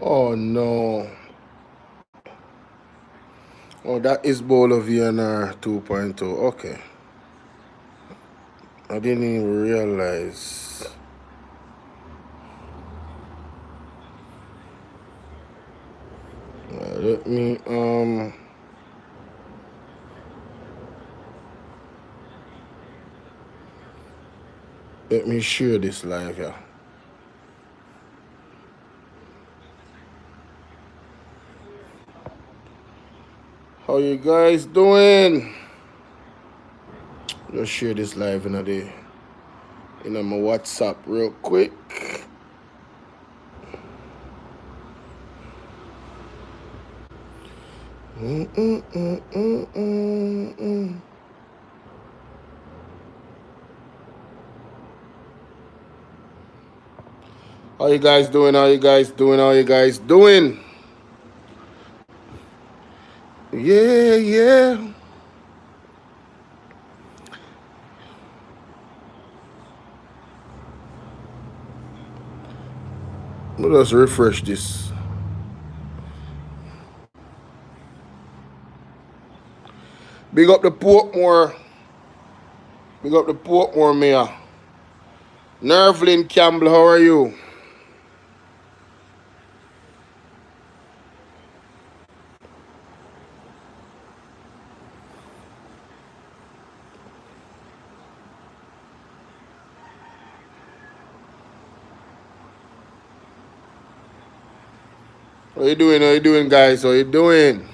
Oh no. Oh, that is Bolo VNR 2.0. Okay. I didn't even realize. Let me share this live here. How you guys doing? Let's share this live in my WhatsApp real quick. How you guys doing? How you guys doing? How you guys doing? Yeah, yeah. Let us refresh this. Big up the Portmore. Big up the Portmore mayor. Nervelyn Campbell, how are you? How you doing? How you doing, guys? How you doing?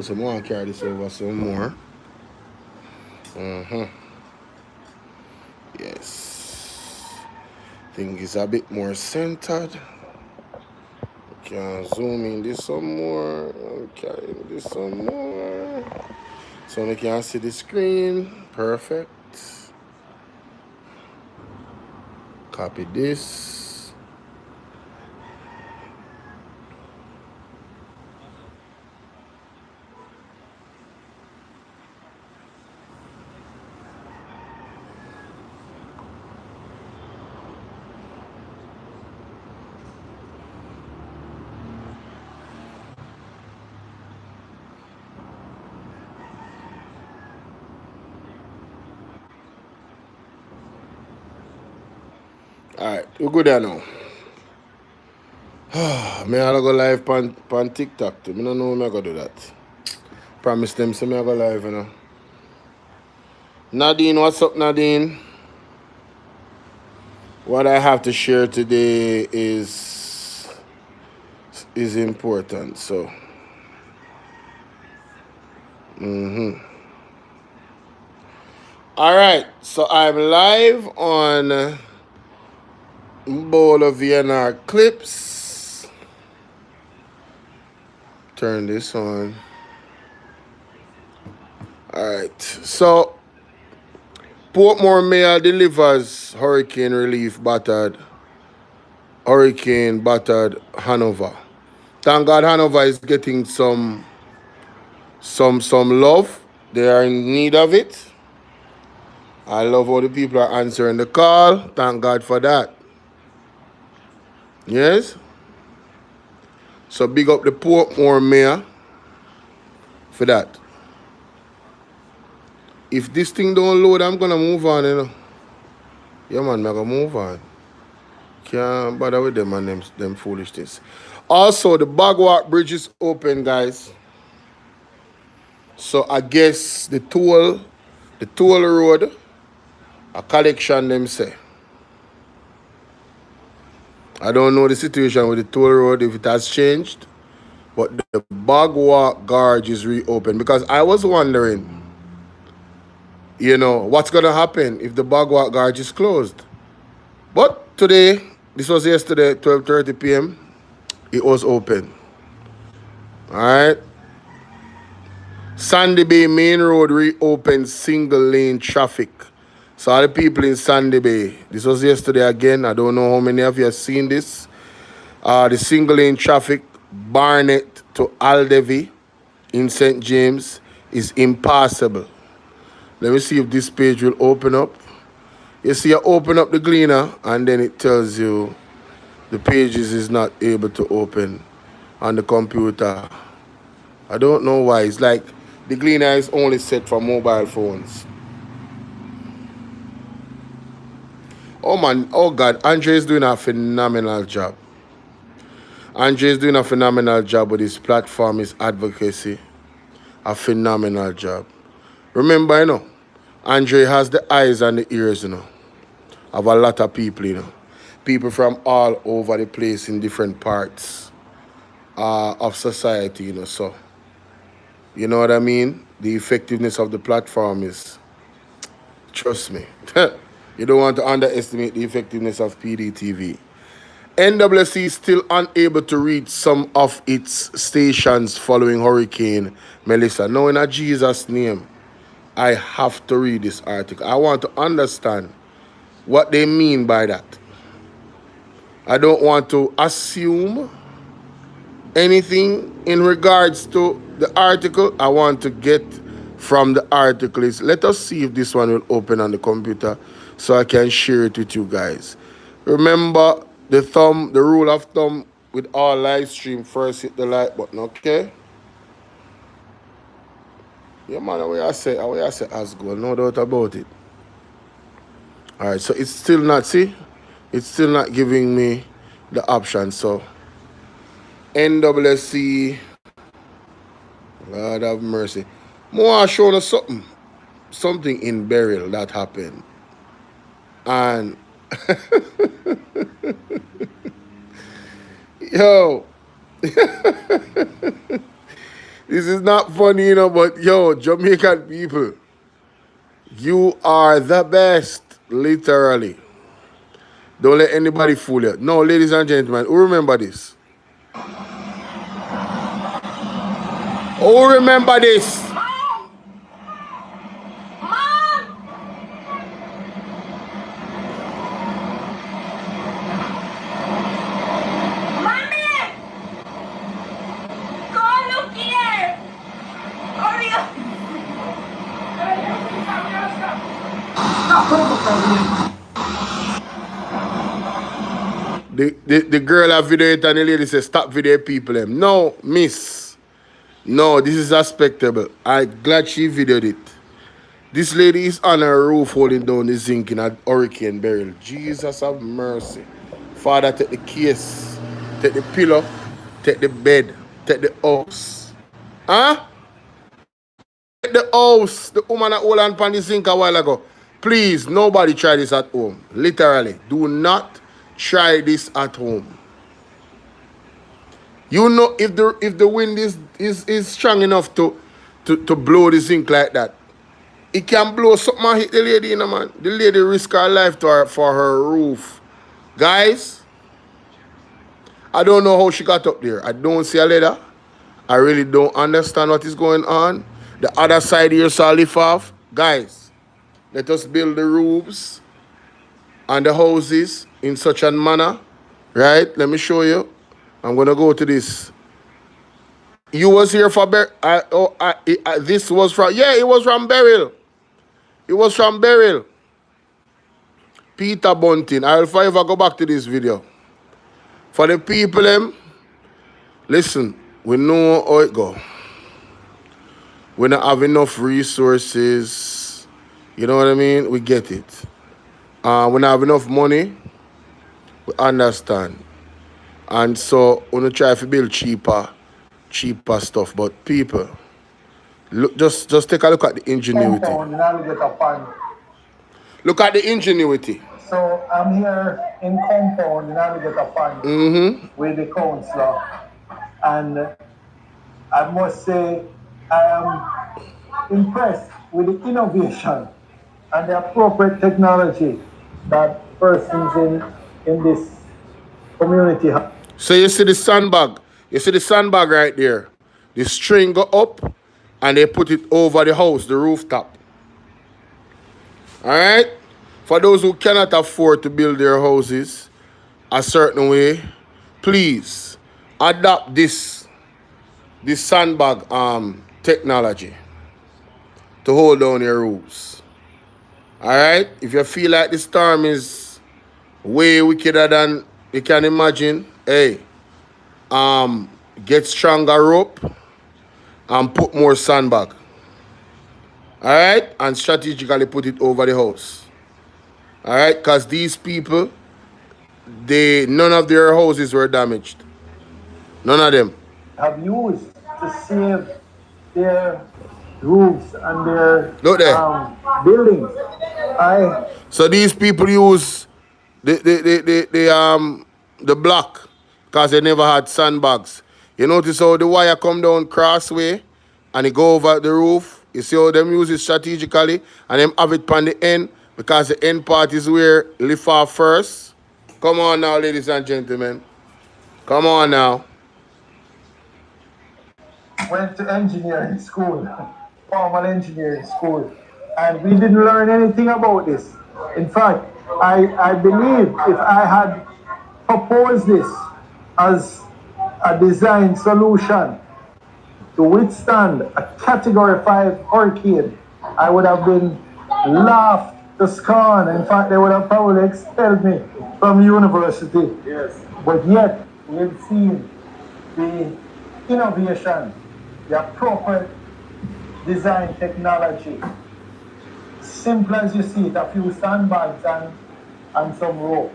So I want to carry this over some more. Yes. Thing is a bit more centered. Can zoom in this some more. Carry this some more. So I can see the screen. Perfect. Copy this. Alright, we're good there now. Me I go live on TikTok too. I don't know how I go do that. Promise them so me I go live, you know. Nadine, what's up, Nadine? What I have to share today is important, so. Alright, so I'm live on Bolo VNR clips. Turn this on. Alright, so Portmore Mayor delivers hurricane battered Hanover. Thank God Hanover is getting some love. They are in need of it. I love how the people are answering the call. Thank God for that. Yes? So big up the Portmore Mayor for that. If this thing don't load, I'm gonna move on, you know. Yeah, man, I'm gonna move on. Can't bother with them and them foolishness. Also, the Bagwalk Bridge is open, guys. So I guess the toll road, a collection them say. I don't know the situation with the toll road, if it has changed. But the Bagwalk Gorge is reopened. Because I was wondering, you know, what's going to happen if the Bagwalk Gorge is closed. But today, this was yesterday, 12:30 p.m., it was open. All right. Sandy Bay Main Road reopened single lane traffic. So all the people in Sandy Bay, this was yesterday again. I don't know how many of you have seen this. The single lane traffic, Barnet to Aldevie in St. James is impassable. Let me see if this page will open up. You see, you open up the Gleaner and then it tells you the pages is not able to open on the computer. I don't know why. It's like the Gleaner is only set for mobile phones. Oh man, oh God, Andre is doing a phenomenal job. Andre is doing a phenomenal job with his platform, his advocacy. A phenomenal job. Remember, you know, Andre has the eyes and the ears, you know, of a lot of people, you know. People from all over the place in different parts of society, you know. So, you know what I mean? The effectiveness of the platform is, trust me, you don't want to underestimate the effectiveness of PDTV. NWC is still unable to reach some of its stations following Hurricane Melissa. Now, in a Jesus' name, I have to read this article. I want to understand what they mean by that. I don't want to assume anything in regards to the article. I want to get from the article. Let us see if this one will open on the computer so I can share it with you guys. Remember the rule of thumb with all live stream, first hit the like button, okay? Yeah, man, the way I say as goal, no doubt about it. All right, so it's still not, see? It's still not giving me the option, so NWC, Lord have mercy. More showing us something in burial that happened. And yo, this is not funny, you know, but yo, Jamaican people, you are the best, literally. Don't let anybody fool you. No, ladies and gentlemen, who remember this? Who remember this? The girl have video it and the lady says, stop video people. No, miss. No, this is respectable. I'm glad she videoed it. This lady is on her roof holding down the zinc in a hurricane burial. Jesus have mercy. Father, take the case, take the pillow, take the bed, take the house. Huh? Take the house. The woman that hold on the zinc a while ago. Please, nobody try this at home. Literally, do not try this at home. You know, if the wind is strong enough to blow the zinc like that, it can blow something and hit the lady, you know, man. The lady risk her life for her roof. Guys, I don't know how she got up there. I don't see a ladder. I really don't understand what is going on. The other side here saw lift off. Guys, let us build the roofs and the houses in such a manner. Right? Let me show you. I'm going to go to this. You was here for this was from, yeah, it was from burial. It was from burial. Peter Bunting. I'll forever go back to this video. For the people, listen, we know how it go. We don't have enough resources. You know what I mean? We get it. We don't have enough money. We understand. And so we don't try to build cheaper stuff. But people, look, just take a look at the ingenuity. Look at the ingenuity. So I'm here in compound in Alligator Pond with the councillor, and I must say I am impressed with the innovation and the appropriate technology that persons in this community have. So you see the sandbag. You see the sandbag right there. The string go up and they put it over the house, the rooftop. Alright? For those who cannot afford to build their houses a certain way, please adopt this sandbag technology to hold down your roofs. Alright? If you feel like the storm is way wickeder than you can imagine, hey, get stronger rope and put more sandbag. All right, and strategically put it over the house. All right, because these people, none of their houses were damaged. None of them. Have used to save their roofs and their Look there. buildings. So these people use the block because they never had sandbags. You notice how the wire come down crossway and it go over the roof. You see how them use it strategically and them have it on the end because the end part is where lift off first. Come on now, ladies and gentlemen. Come on now. Went to engineering school, formal engineering school, and we didn't learn anything about this. In fact, I believe if I had proposed this as a design solution to withstand a Category 5 hurricane, I would have been laughed to scorn. In fact, they would have probably expelled me from university. Yes. But yet, we've seen the innovation, the appropriate design technology. Simple as you see it, a few sandbags and some rope.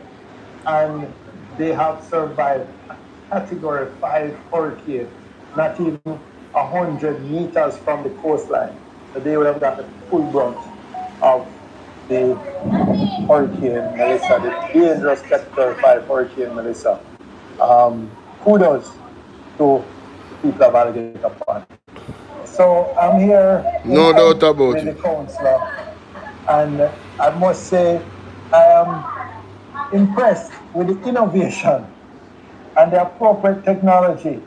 And they have survived a Category 5 hurricane, not even 100 meters from the coastline. So they would have got the full brunt of the Hurricane Melissa, the dangerous Category 5 Hurricane Melissa. Kudos to people of Alligator Pond. So I'm here No doubt about with the councillor, and I must say I am impressed with the innovation and the appropriate technology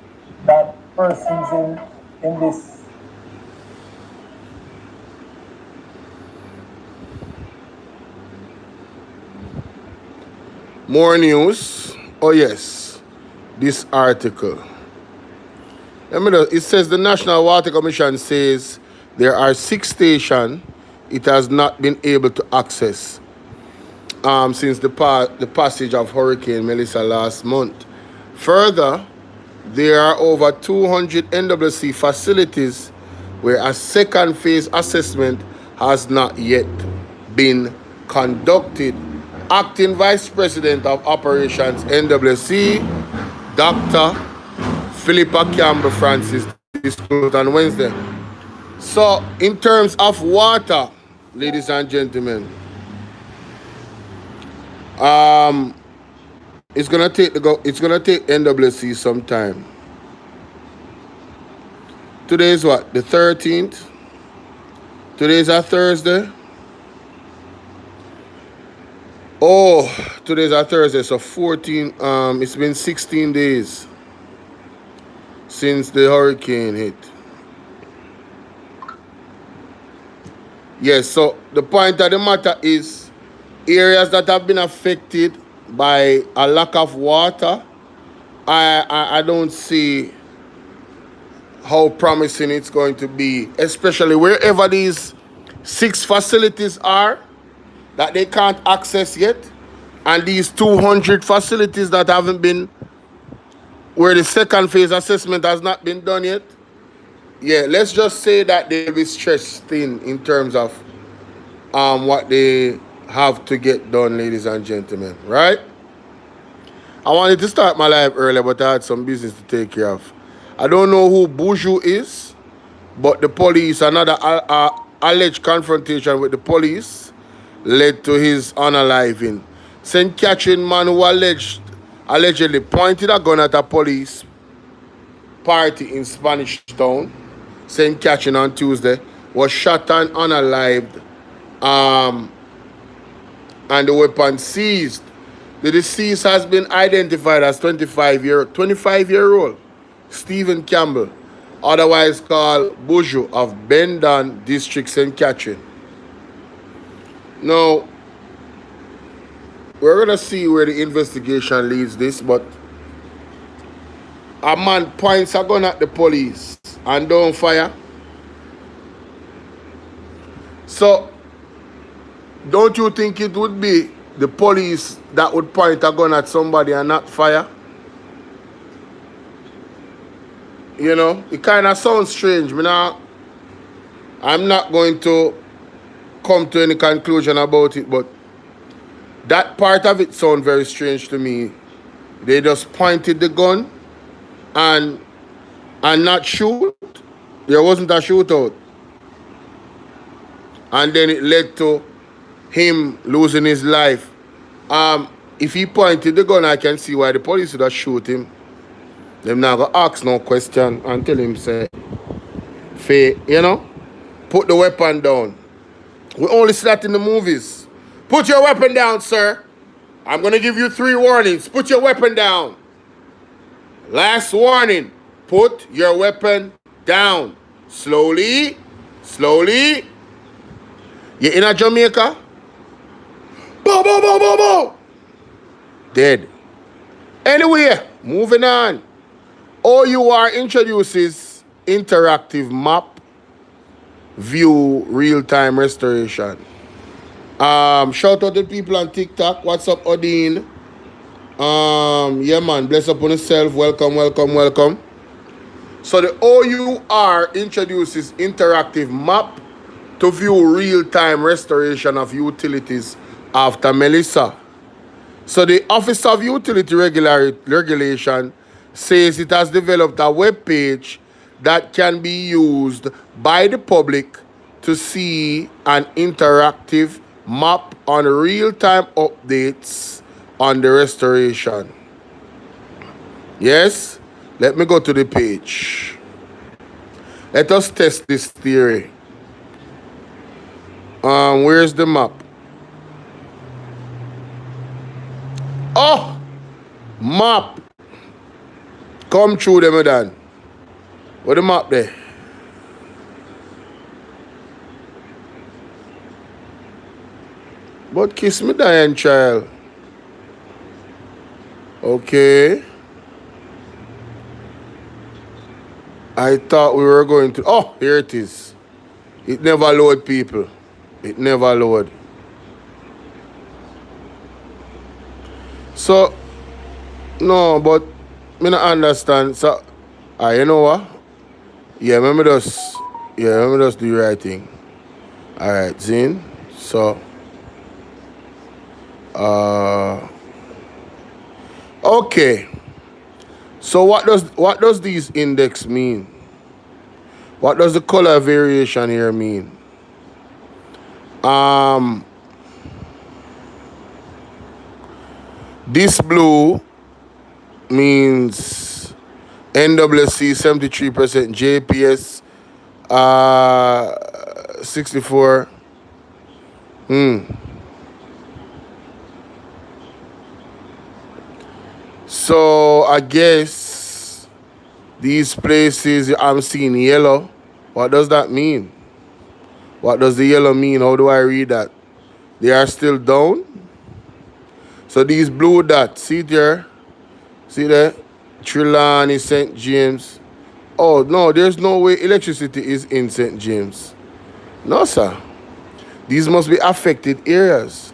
that persons in this More news. Oh yes, this article. It says the National Water Commission says there are 6 stations it has not been able to access since the passage of Hurricane Melissa last month. Further, there are over 200 NWC facilities where a second phase assessment has not yet been conducted. Acting Vice President of Operations NWC, Dr. Philippa Campbell Francis, disclosed on Wednesday. So, in terms of water, ladies and gentlemen, it's gonna take NWC some time. Today is what? The 13th. Today's a Thursday. Oh, today's a Thursday, so 14. It's been 16 days since the hurricane hit. Yes, so the point of the matter is areas that have been affected by a lack of water, I don't see how promising it's going to be, especially wherever these 6 facilities are that they can't access yet, and these 200 facilities that haven't been, where the second phase assessment has not been done yet. Yeah, let's just say that they'll be stressed thin in terms of what they have to get done, ladies and gentlemen, right? I wanted to start my live earlier, but I had some business to take care of. I don't know who Buju is, but the police, another alleged confrontation with the police led to his unaliving. St. Catherine man who allegedly pointed a gun at a police party in Spanish Town, St. Catherine, on Tuesday, was shot and unalived, and the weapon seized. The deceased has been identified as 25-year-old Stephen Campbell, otherwise called Buju, of Bendon District, St. Catherine. Now, we're going to see where the investigation leads this, but a man points a gun at the police and don't fire. So, don't you think it would be the police that would point a gun at somebody and not fire. You know, it kind of sounds strange. I'm not going to come to any conclusion about it, but that part of it sounds very strange to me. They just pointed the gun and not shoot. There wasn't a shootout. And then it led to him losing his life. If he pointed the gun, I can see why the police would have shoot him. Them not gonna ask no question until him say, you know, put the weapon down. We only see that in the movies. Put your weapon down, sir. I'm gonna give you 3 warnings. Put your weapon down. Last warning. Put your weapon down. Slowly. Slowly. You in a Jamaica? Boom, boom, boom, boom, boom. Dead. Anyway, moving on. OUR introduces interactive map view real-time restoration. Shout out to people on TikTok. What's up, Odin? Yeah, man. Bless up on yourself. Welcome, welcome, welcome. So the OUR introduces interactive map to view real-time restoration of utilities after Melissa. So the Office of Utility Regulation says it has developed a web page that can be used by the public to see an interactive map on real-time updates on the restoration. Yes? Let me go to the page. Let us test this theory. Where's the map? Oh! Map. Come through them, Dan. What the map there? But kiss me, dying child. Okay. I thought we were going to... Oh, here it is. It never load, people. It never load. So, no, but me not understand. So, you know what? Yeah, let me just do the right thing. Alright, Zin. So, okay. So what does these index mean? What does the color variation here mean? This blue means NWC 73%, JPS 64. So I guess these places I'm seeing yellow. What does that mean? What does the yellow mean? How do I read that? They are still down. So these blue dots, see there? See there? Trelawney, St. James. Oh, no, there's no way electricity is in St. James. No, sir. These must be affected areas.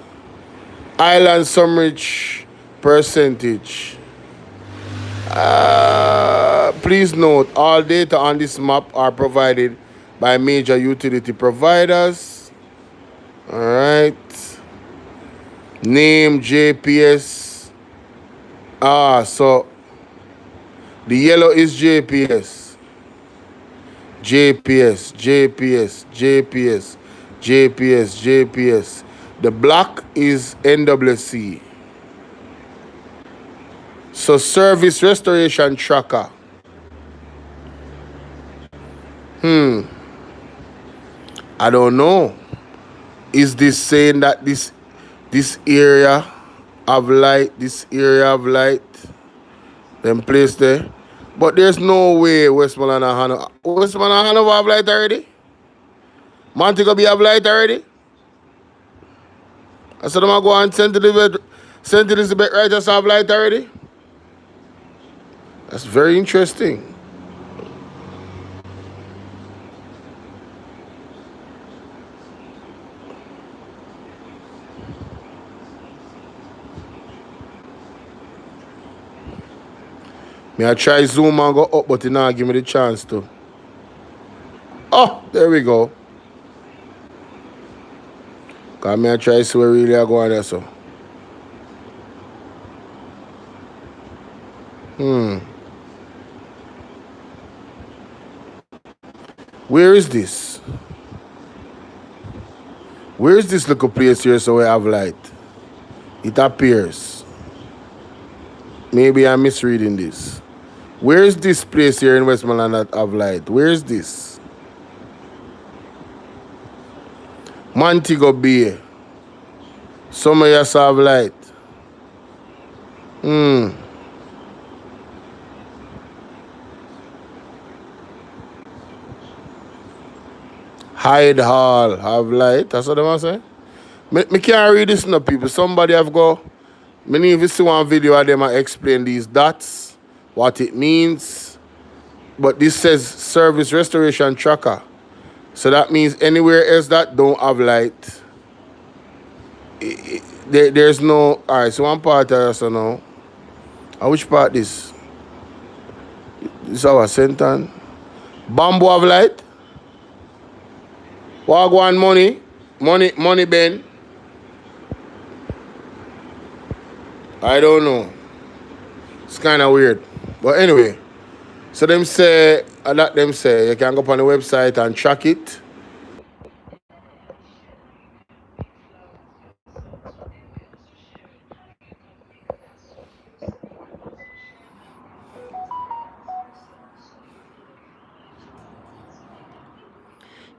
Island Sumridge percentage. Please note, all data on this map are provided by major utility providers. All right. Name JPS. So the yellow is JPS. JPS, JPS, JPS, JPS, JPS. The black is NWC. So service restoration tracker. I don't know. Is this saying that this area of light, them place there? But there's no way Westmoreland and Hanover have light already? Montego Bay have light already? I said I'm going to go and St. Elizabeth right just have light already? That's very interesting. Me I try zoom and go up, but it not give me the chance to. Oh, there we go. Cause me I try see where really I go on there so. Where is this? Where is this little place here so we have light? It appears. Maybe I'm misreading this. Where is this place here in Westmoreland that have light? Where is this? Montego Bay. Some of us have light. Hyde Hall have light. That's what they want to say. Me can't read this now, people. Somebody have go. Me need to see one video of them and explain these dots, what it means. But this says service restoration tracker. So that means anywhere else that don't have light, there's no. Alright, so one part of us now. And which part this? This is our center. Bamboo have light. Wagwan money. Money Ben. I don't know. It's kind of weird. But anyway. So them say, them say, you can go up on the website and track it.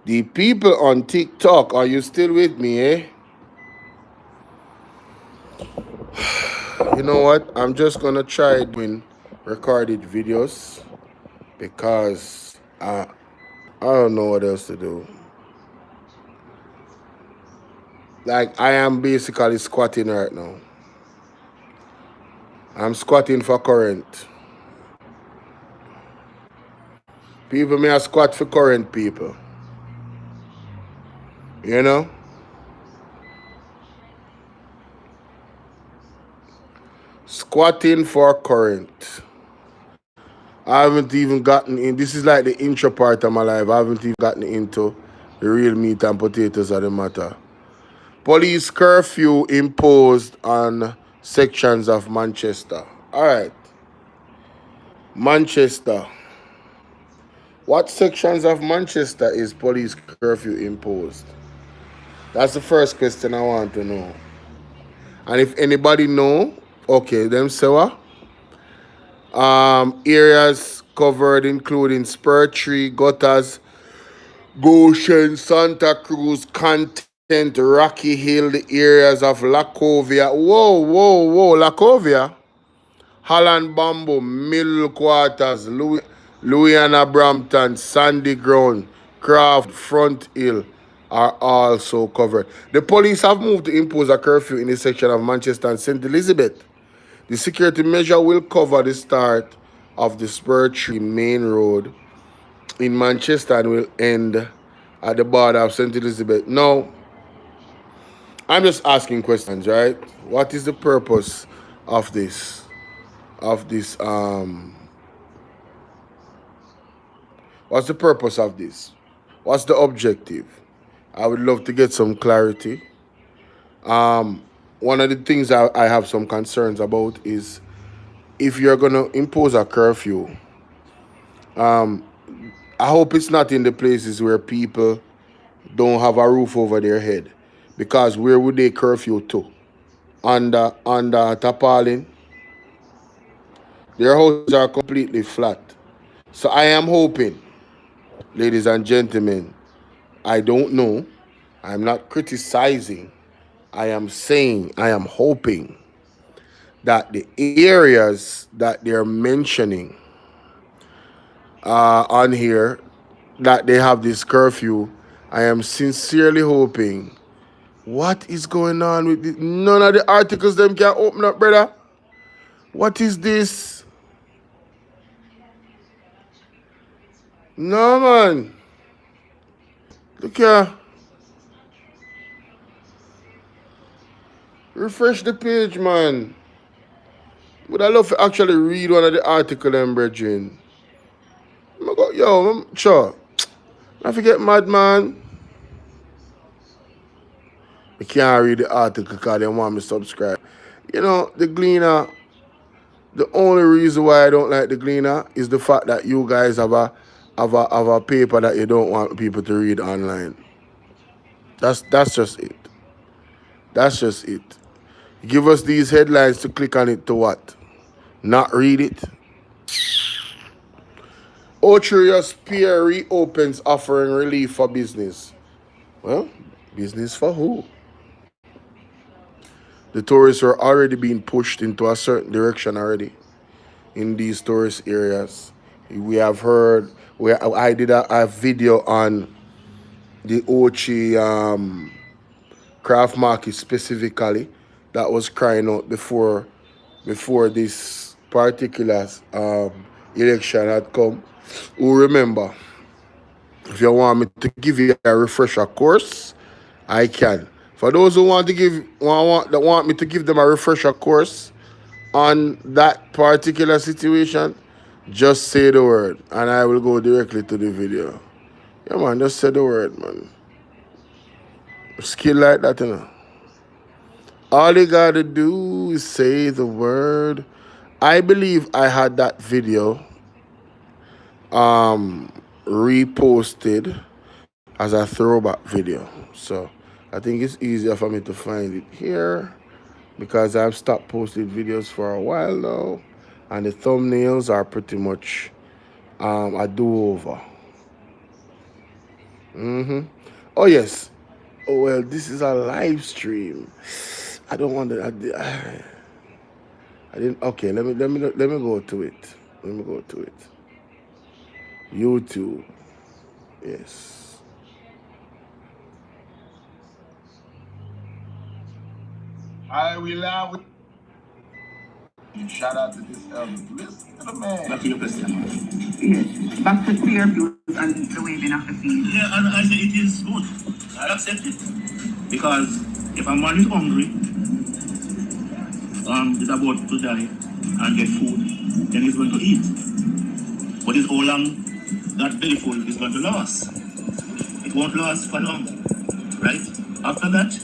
The people on TikTok, are you still with me, eh? You know what? I'm just gonna try doing recorded videos because I don't know what else to do. Like I am basically squatting right now. I'm squatting for current. People may squat for current people. You know? Squatting for current. I haven't even gotten in. This is like the intro part of my life. I haven't even gotten into the real meat and potatoes of the matter. Police curfew imposed on sections of Manchester. All right. Manchester. What sections of Manchester is police curfew imposed? That's the first question I want to know. And if anybody know, okay, them say what? Areas covered including Spur Tree, Gutters, Goshen, Santa Cruz, Content, Rocky Hill, the areas of Lacovia. Whoa, Lacovia. Holland Bamboo, Middle Quarters, Louisiana Brampton, Sandy Ground, Craft, Front Hill are also covered. The police have moved to impose a curfew in the section of Manchester and St. Elizabeth. The security measure will cover the start of the Spur Tree Main Road in Manchester and will end at the border of St. Elizabeth. Now, I'm just asking questions, right? What is the purpose of this? What's the purpose of this? What's the objective? I would love to get some clarity. One of the things I have some concerns about is if you're going to impose a curfew, I hope it's not in the places where people don't have a roof over their head. Because where would they curfew to? Under tarpaulin? Their houses are completely flat. So I am hoping, ladies and gentlemen, I don't know. I'm not criticizing. I am saying, I am hoping that the areas that they're mentioning on here, that they have this curfew, I am sincerely hoping. What is going on with this? None of the articles them can open up, brother. What is this? No, man. Look here. Refresh the page, man. Would I love to actually read one of the article them, brethren? I go, yo, sure. I forget mad man. I can't read the article because they want me to subscribe. You know, the Gleaner, the only reason why I don't like the Gleaner is the fact that you guys have a paper that you don't want people to read online. That's just it. That's just it. Give us these headlines to click on it to what? Not read it. Ocherius Pier reopens offering relief for business. Well, business for who? The tourists are already being pushed into a certain direction already in these tourist areas. We have heard, I did a video on the Ochi craft market specifically that was crying out before this particular election had come. Who remember? If you want me to give you a refresher course, I can. For those who want me to give them a refresher course on that particular situation, just say the word and I will go directly to the video. Yeah man, just say the word, man. Skill like that, you know. All you gotta do is say the word. I believe I had that video reposted as a throwback video. So I think it's easier for me to find it here because I've stopped posting videos for a while now and the thumbnails are pretty much a do-over. Oh yes. Oh well, this is a live stream. I don't want to. I didn't. Okay, let me go to it. Let me go to it. YouTube. Yes. I will have shout out to this elder. Listen to the man. Back to your question. Yes. Back to clear views and the waiving of the fees. Yeah, and I say it is good. I accept it. Because if a man is hungry, is about to die and get food, then he's going to eat. But it's how long that belly full is going to last. It won't last for long. Right? After that,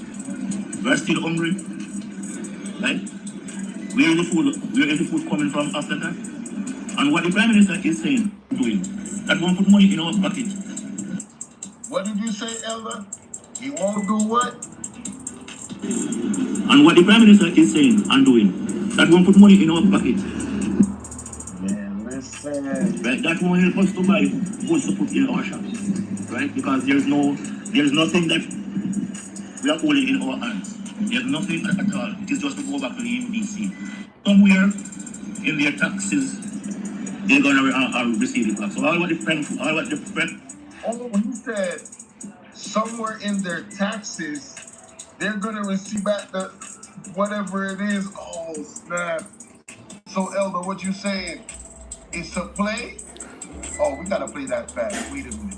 we're still hungry. Right? Where is the food coming from after that? And what the Prime Minister is saying, doing, that won't put money in our pocket. What did you say, Elder? He won't do what? And what the Prime Minister is saying and doing, that won't put money in our pocket. Man, listen. Right? That won't help us to buy goods to put in our shop. Right? Because there's nothing that we are holding in our hands. There's nothing at all. It is just to go back to the NBC. Somewhere in their taxes, they're gonna receive it back. So all what the prem. Oh, he said somewhere in their taxes, they're gonna receive back the whatever it is. Oh snap! So Elder, what you saying? It's a play? Oh, we gotta play that back. Wait a minute.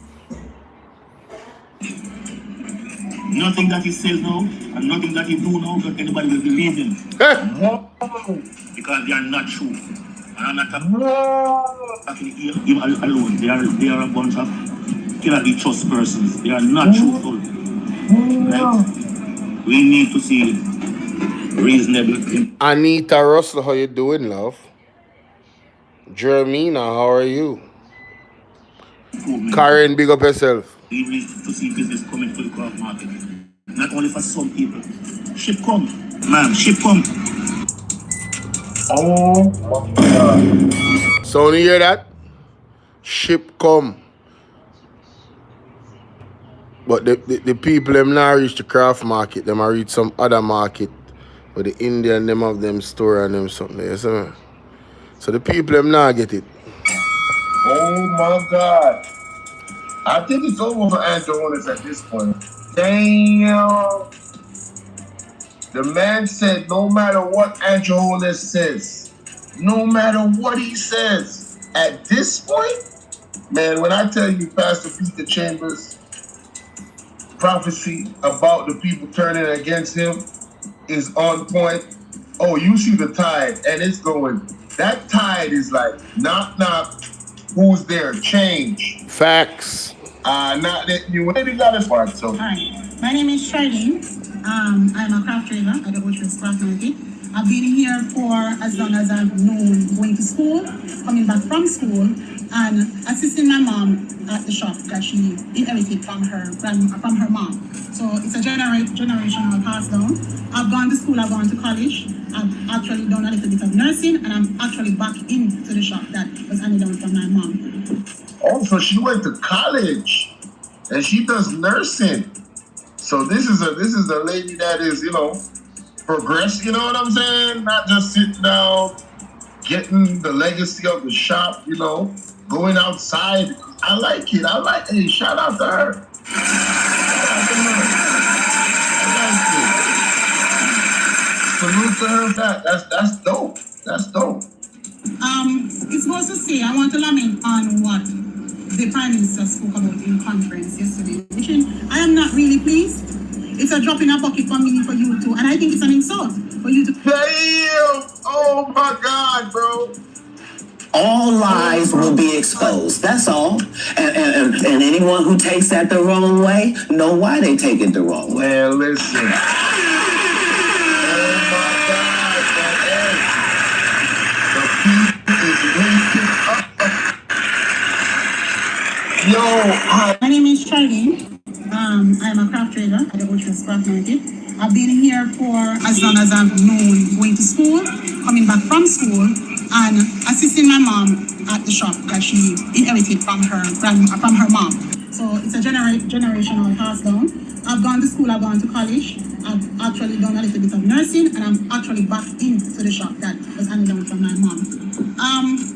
Nothing that he says now and nothing that he do now that anybody will believe him. Whoa! Because they are not true. And I'm not talking him alone. They are a bunch of cannot trust persons. They are not truthful. Right? We need to see reasonable. Anita Russell, how you doing, love? Jermina, how are you? Karen, big up yourself. We need to see business coming to the craft market. Not only for some people. Ship come. Ma'am, ship come. Oh my God. So you hear that? Ship come. But the people them not reach the craft market, them are reach some other market where the Indian them have them store and them something. You see me? So the people them not get it. Oh my God. I think it's over for Angelonis at this point. Damn. The man said no matter what Angelonis says, no matter what he says, at this point, man, when I tell you Pastor Peter Chambers' prophecy about the people turning against him is on point, Oh, you see the tide, and it's going. That tide is like knock knock. Who's there? Change. Facts. Not that you really got us part. So. Hi, my name is Charlene. I'm a craft trader at the Ocean's Craft Market. I've been here for as long as I've known, going to school, coming back from school, and assisting my mom at the shop that she inherited from her mom. So it's a generational pass down. I've gone to school, I've gone to college. I've actually done a little bit of nursing, and I'm actually back into the shop that was handed down from my mom. Oh, so she went to college, and she does nursing. So this is a lady that is, progressed, you know what I'm saying? Not just sitting down, getting the legacy of the shop, going outside. I like it. Hey, shout out to her. Shout out to her. I like it. Salute to her. That's dope. That's dope. It's supposed to say, I want to lament on what the Prime Minister spoke about in conference yesterday, which I am not really pleased. It's a drop in a bucket for me, for you too, and I think it's an insult for you to. Damn! Oh my God, bro! All lies will be exposed. That's all. And anyone who takes that the wrong way, know why they take it the wrong way. Man, listen. Oh my God, man. The beat is waking up. Yo, My name is Charlene. I'm a craft trader at the Ocean's Craft Market. I've been here for as long as I've known, going to school, coming back from school, and assisting my mom at the shop that she inherited from her mom. So it's a generational pass down. I've gone to school, I've gone to college. I've actually done a little bit of nursing, and I'm actually back into the shop that was handed down from my mom.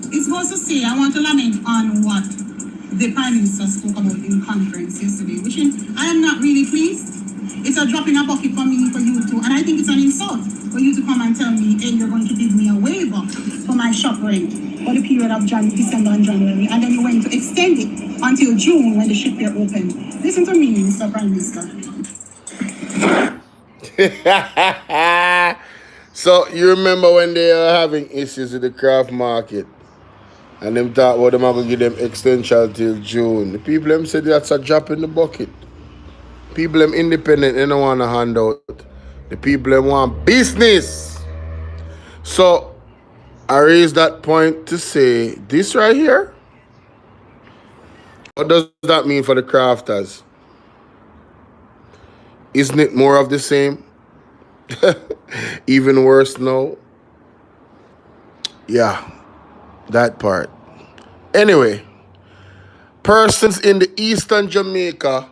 It's supposed to say, I want to lament on what the Prime Minister spoke about in conference yesterday, which I am not really pleased. It's a drop in a bucket for me, for you too, and I think it's an insult for you to come and tell me, hey, you're going to give me a waiver for my shop rent for the period of December and January, and then you're going to extend it until June when the shipyard opened. Listen to me, Mr. Prime Minister. So you remember when they were having issues with the craft market, and them thought, well, them are going to give them extension till June. The people them said that's a drop in the bucket. People them independent, they don't want a handout. The people them want business. So I raise that point to say this right here. What does that mean for the crafters? Isn't it more of the same? Even worse now? Yeah, that part. Anyway, persons in the eastern Jamaica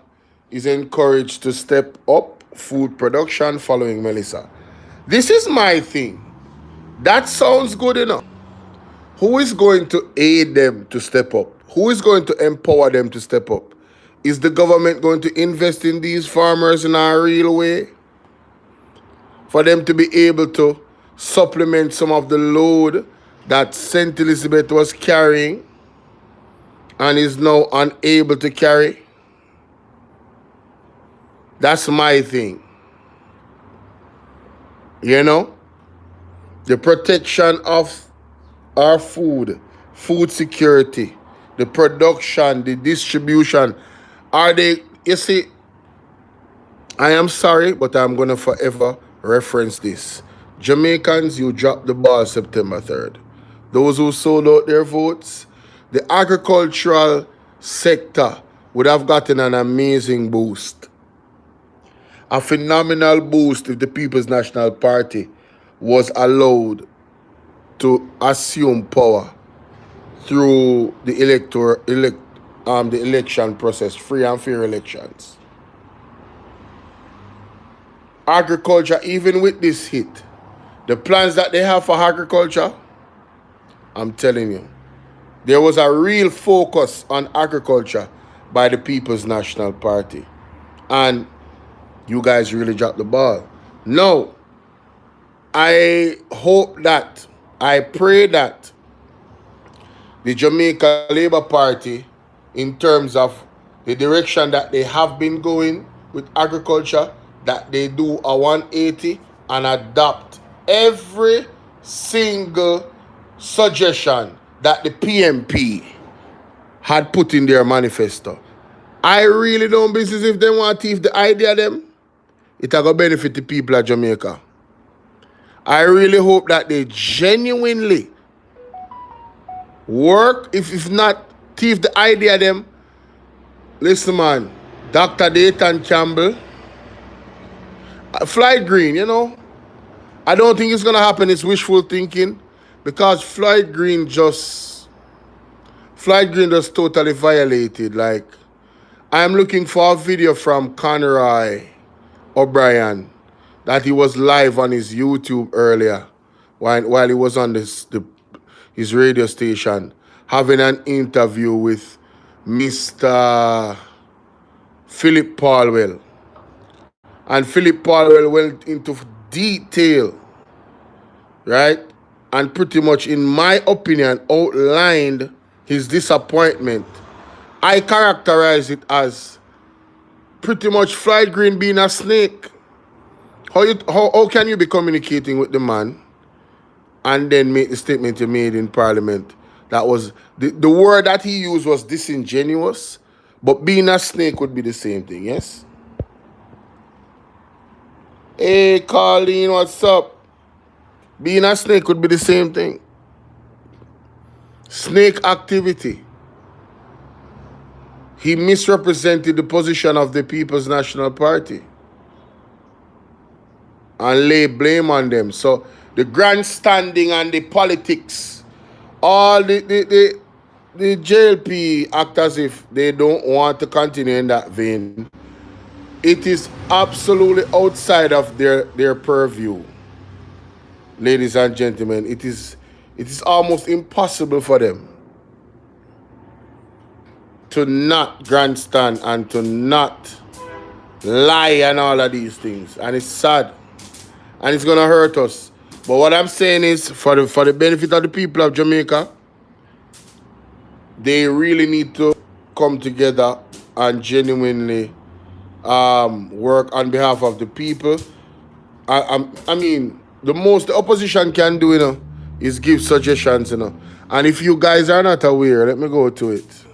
is encouraged to step up food production following Melissa. This is my thing. That sounds good enough. Who is going to aid them to step up? Who is going to empower them to step up? Is the government going to invest in these farmers in a real way? For them to be able to supplement some of the load that St. Elizabeth was carrying and is now unable to carry? That's my thing. You know? The protection of our food security, the production, the distribution. Are they, you see, I am sorry, but I'm going to forever reference this. Jamaicans, you dropped the ball September 3rd. Those who sold out their votes, the agricultural sector would have gotten an amazing boost. A phenomenal boost if the People's National Party was allowed to assume power through the election process, free and fair elections. Agriculture, even with this hit, the plans that they have for agriculture, I'm telling you, there was a real focus on agriculture by the People's National Party. And you guys really dropped the ball. No, I hope that, I pray that the Jamaica Labour Party, in terms of the direction that they have been going with agriculture, that they do a 180 and adopt every single suggestion that the PMP had put in their manifesto. I really don't business if they want to, if the idea them, it will benefit the people of Jamaica. I really hope that they genuinely work, if not thief the idea them. Listen man, Dr. Dayton Campbell, Floyd Green, you know, I don't think it's gonna happen. It's wishful thinking because Floyd Green just totally violated. Like, I'm looking for a video from Conroy O'Brien that he was live on his YouTube earlier while he was on his radio station having an interview with Mr. Philip Paulwell. And Philip Paulwell went into detail, right? And pretty much, in my opinion, outlined his disappointment. I characterize it as pretty much Floyd Green being a snake. How can you be communicating with the man and then make the statement you made in Parliament? That was the word that he used was disingenuous, but being a snake would be the same thing, yes? Hey, Colleen, what's up? Being a snake would be the same thing. Snake activity. He misrepresented the position of the People's National Party and lay blame on them. So the grandstanding and the politics, all the JLP act as if they don't want to continue in that vein. It is absolutely outside of their purview. Ladies and gentlemen, it is almost impossible for them to not grandstand and to not lie and all of these things. And it's sad. And it's going to hurt us. But what I'm saying is, for the benefit of the people of Jamaica, they really need to come together and genuinely work on behalf of the people. I mean, the most the opposition can do, you know, is give suggestions, you know. And if you guys are not aware, let me go to it.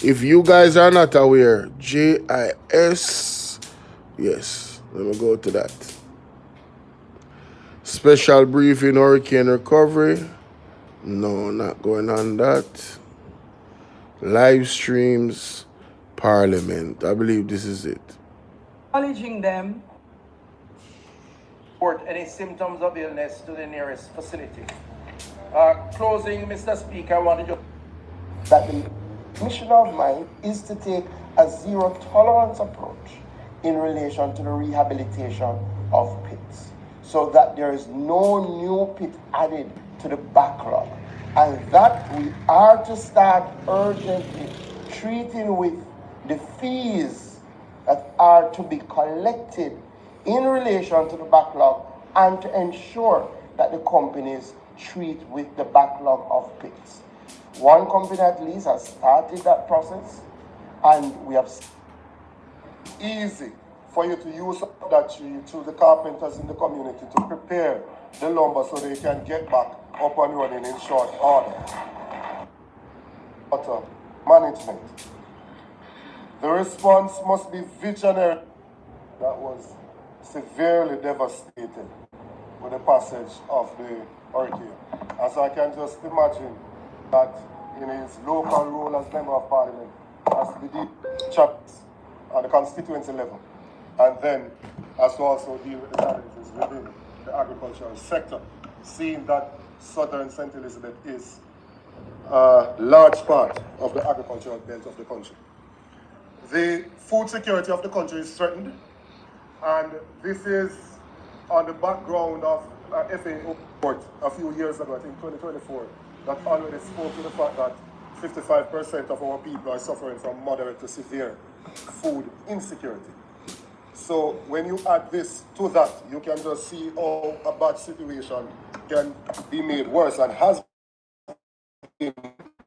If you guys are not aware, JIS, yes, let me go to that. Special briefing, hurricane recovery. No, not going on that. Live streams, Parliament. I believe this is it. Acknowledging them, report any symptoms of illness to the nearest facility. Closing, Mr. Speaker, I want to just that the mission of mine is to take a zero tolerance approach in relation to the rehabilitation of pits, so that there is no new pit added to the backlog, and that we are to start urgently treating with the fees that are to be collected in relation to the backlog, and to ensure that the companies treat with the backlog of pits. One company at least has started that process, and we have easy for you to use that tree to the carpenters in the community to prepare the lumber so they can get back up and running in short order. Water management. The response must be visionary. That was severely devastated with the passage of the hurricane. As I can just imagine that in his local role as Member of Parliament, has to be chats at the constituency level, and then has to also deal with the challenges within the agricultural sector, seeing that southern St. Elizabeth is a large part of the agricultural belt of the country. The food security of the country is threatened, and this is on the background of FAO report a few years ago, I think 2024, that already spoke to the fact that 55% of our people are suffering from moderate to severe food insecurity. So when you add this to that, you can just see how a bad situation can be made worse and has been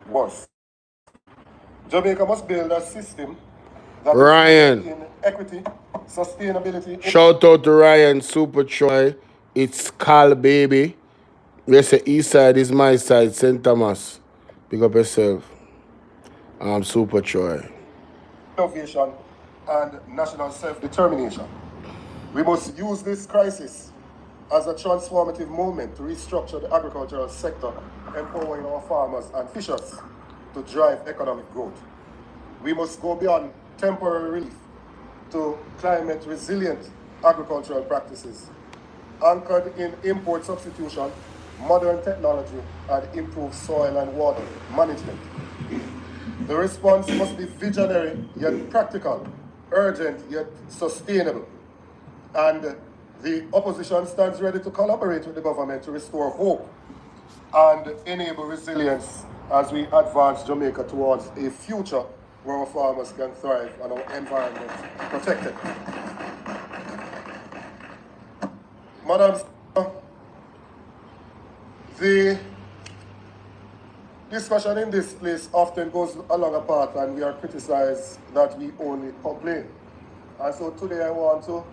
worse. Jamaica must build a system that Ryan. in equity, sustainability. Shout out to Ryan Super Troy. It's Cal Baby. We say east side is my side, St. Thomas. Pick up yourself. I'm Super Troy. Innovation and national self-determination. We must use this crisis as a transformative moment to restructure the agricultural sector, empowering our farmers and fishers to drive economic growth. We must go beyond temporary relief to climate-resilient agricultural practices, anchored in import substitution, modern technology, and improved soil and water management. The response must be visionary yet practical, urgent yet sustainable. And the opposition stands ready to collaborate with the government to restore hope and enable resilience as we advance Jamaica towards a future where our farmers can thrive and our environment protected. Madam Speaker, the discussion in this place often goes along a path and we are criticized that we only complain. And so today I want to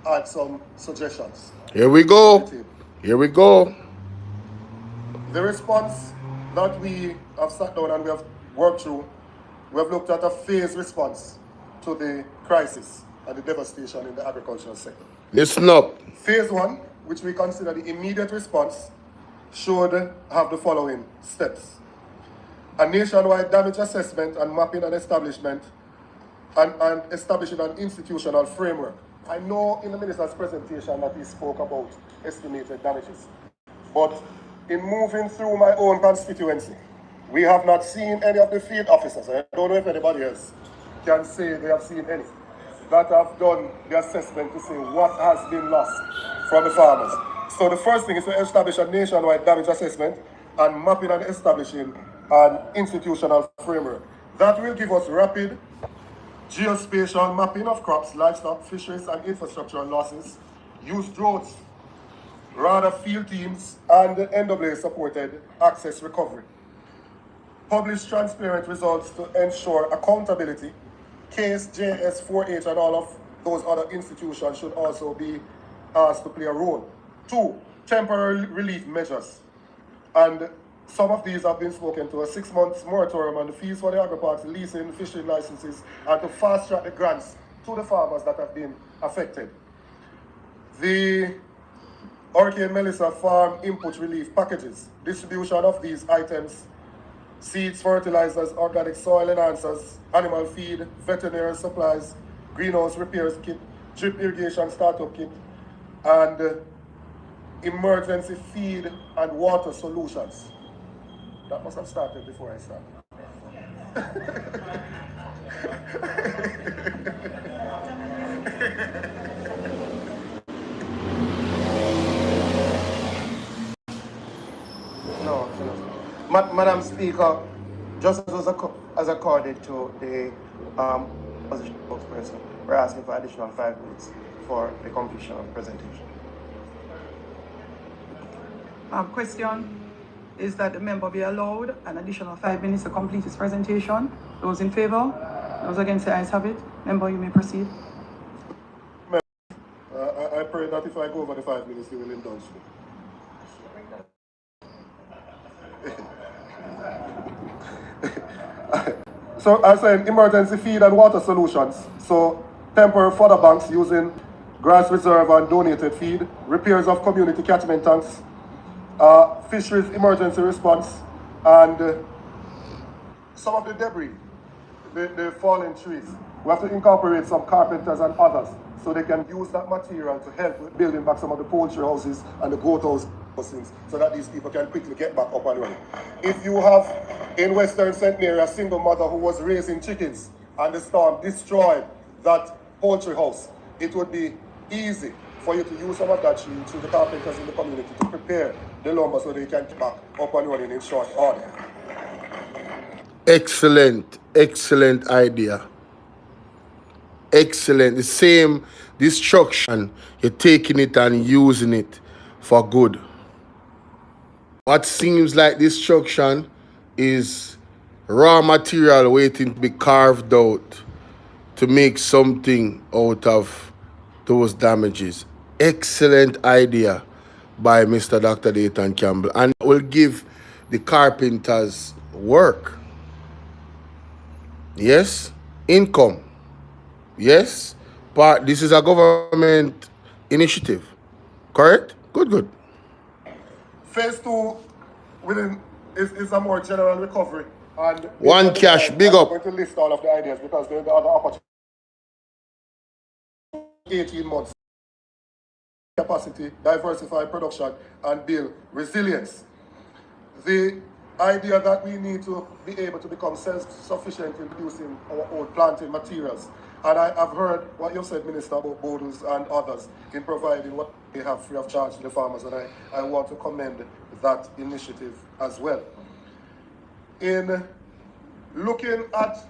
add some suggestions. Here we go. Here we go. The response that we have sat down and we have worked through, we have looked at a phased response to the crisis and the devastation in the agricultural sector. Listen up. Phase one, which we consider the immediate response, should have the following steps. A nationwide damage assessment and mapping and establishment and establishing an institutional framework. I know in the minister's presentation that he spoke about estimated damages, but in moving through my own constituency, we have not seen any of the field officers, I don't know if anybody else can say they have seen any, that have done the assessment to say what has been lost from the farmers. So the first thing is to establish a nationwide damage assessment and mapping and establishing an institutional framework. That will give us rapid geospatial mapping of crops, livestock, fisheries, and infrastructural losses, use drones, rather field teams, and NAA-supported access recovery. Publish transparent results to ensure accountability. CASE, JS, 4H, and all of those other institutions should also be asked to play a role. 2, temporary relief measures. And some of these have been spoken to: a 6-month moratorium on the fees for the agri-parks, leasing, fishing licenses, and to fast-track the grants to the farmers that have been affected. The Hurricane Melissa farm input relief packages, distribution of these items: seeds, fertilizers, organic soil enhancers, animal feed, veterinary supplies, greenhouse repairs kit, drip irrigation startup kit, and emergency feed and water solutions. That must have started before I started. No. Madam Speaker, just as accorded to the opposition spokesperson, we're asking for additional 5 minutes for the completion of the presentation. Question is that the member be allowed an additional 5 minutes to complete his presentation. Those in favor? Those against, the ayes have it. Member, you may proceed. I pray that if I go over the 5 minutes, you will indulge me. So I said emergency feed and water solutions. So temporary fodder banks using grass reserve and donated feed, repairs of community catchment tanks, fisheries emergency response, and some of the debris, the fallen trees. We have to incorporate some carpenters and others so they can use that material to help with building back some of the poultry houses and the goat houses, so that these people can quickly get back up and running. If you have in Western St. Mary a single mother who was raising chickens and the storm destroyed that poultry house, it would be easy for you to use some of that tree through the carpenters in the community to prepare the lumber so they can get back up and running in short order. Excellent, excellent idea. Excellent. The same destruction, you're taking it and using it for good. What seems like destruction is raw material waiting to be carved out to make something out of those damages. Excellent idea by Mr. Dr. Dayton Campbell, and will give the carpenters work. Yes, income. Yes, but this is a government initiative. Correct? Good, good. Phase 2 is a more general recovery. And One cash, big up. I'm going to list all of the ideas because there are other opportunities. 18 months. Capacity, diversify production, and build resilience. The idea that we need to be able to become self-sufficient in producing our own planting materials. And I've heard what you've said, Minister, about Bolos and others in providing what they have free of charge to the farmers, and I want to commend that initiative as well. In looking at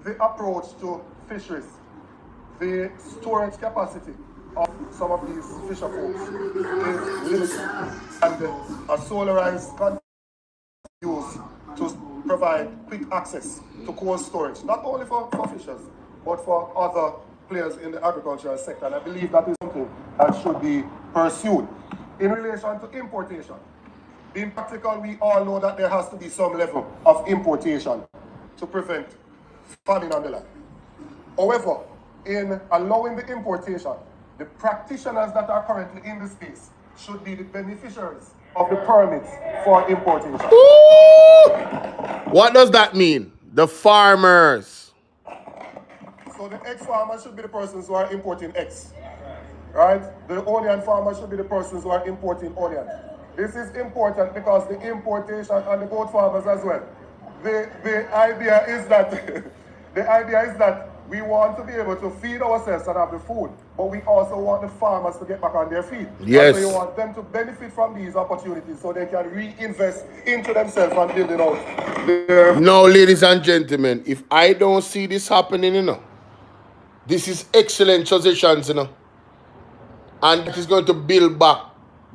the approach to fisheries, the storage capacity of some of these fisher folks is limited, and a solarized container used to provide quick access to cold storage, not only for fishers, but for other players in the agricultural sector. And I believe that is something that should be pursued. In relation to importation, being practical, we all know that there has to be some level of importation to prevent famine on the land. However, in allowing the importation, the practitioners that are currently in the space should be the beneficiaries of the permits for importation. What does that mean? The farmers. So the egg farmers should be the persons who are importing eggs, right? The onion farmers should be the persons who are importing onion. This is important because the importation and the goat farmers as well. The idea is that we want to be able to feed ourselves and have the food, but we also want the farmers to get back on their feet. Yes. And so you want them to benefit from these opportunities so they can reinvest into themselves and build it out. No, ladies and gentlemen, if I don't see this happening, this is excellent suggestions, and it is going to build back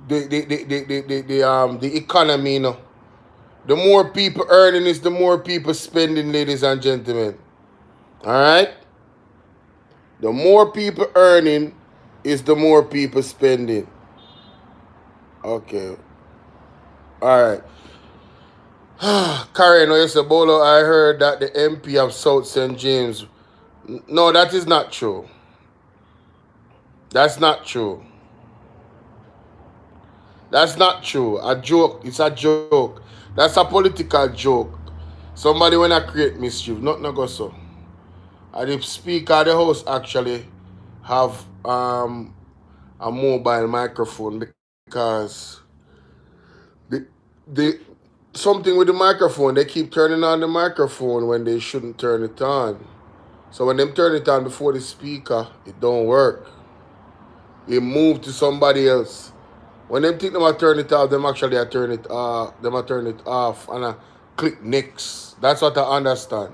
the economy, The more people earning is the more people spending, ladies and gentlemen. All right? The more people earning is the more people spending. Okay. All right. Karen, yes, Bolo, I heard that the MP of South St. James. No, that is not true. That's not true. That's not true. A joke. It's a joke. That's a political joke. Somebody wanna create mischief. Not go so. And the speaker of the house actually have a mobile microphone because the something with the microphone, they keep turning on the microphone when they shouldn't turn it on. So when them turn it on before the speaker, it don't work. It move to somebody else. When them think them a turn it off, them actually turn it off and I click next. That's what I understand.